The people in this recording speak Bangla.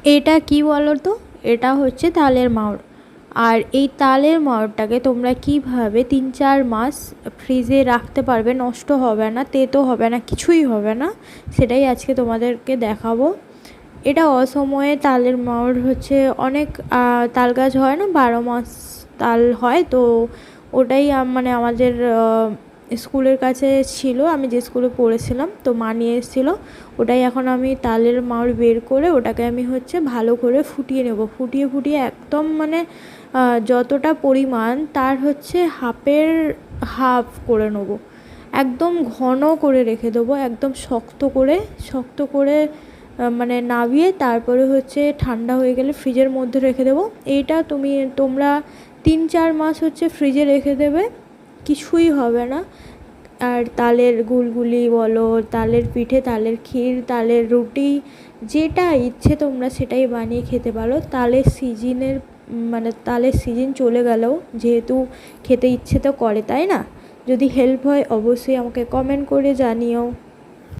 এটা কি বলো তো, এটা হচ্ছে তালের মাড়। আর এই তালের মাড়টাকে তোমরা কিভাবে 3-4 মাস ফ্রিজে রাখতে পারবে, নষ্ট হবে না, তেতো হবে না, কিছুই হবে না, সেটাই আজকে তোমাদেরকে দেখাবো। এটা অসময়ে তালের মাড় হচ্ছে অনেক তাল গাছ হয় না, 12 মাস তাল হয়, তো ওটাই মানে আমাদের স্কুলের কাছে ছিল, আমি যে স্কুলে পড়েছিলাম তো মা নিয়ে এসেছিলো। ওটাই এখন আমি তালের মাড় বের করে ওটাকে আমি হচ্ছে ভালো করে ফুটিয়ে নেব, ফুটিয়ে ফুটিয়ে একদম মানে যতটা পরিমাণ তার হচ্ছে হাফের হাফ করে নেবো, একদম ঘন করে রেখে দেবো, একদম শক্ত করে শক্ত করে মানে নাবিয়ে তারপরে হচ্ছে ঠান্ডা হয়ে গেলে ফ্রিজের মধ্যে রেখে দেবো। এইটা তোমরা 3-4 মাস হচ্ছে ফ্রিজে রেখে দেবে, কিছুই হবে না। আর তালের গুলগুলি বলো, তালের পিঠে, তালের ক্ষীর, তালের রুটি, যেটা ইচ্ছে তোমরা সেটাই বানিয়ে খেতে পারো। তালের সিজনের মানে তালের সিজন চলে গেলেও যেহেতু খেতে ইচ্ছে তো করে, তাই না? যদি হেল্প হয় অবশ্যই আমাকে কমেন্ট করে জানিও।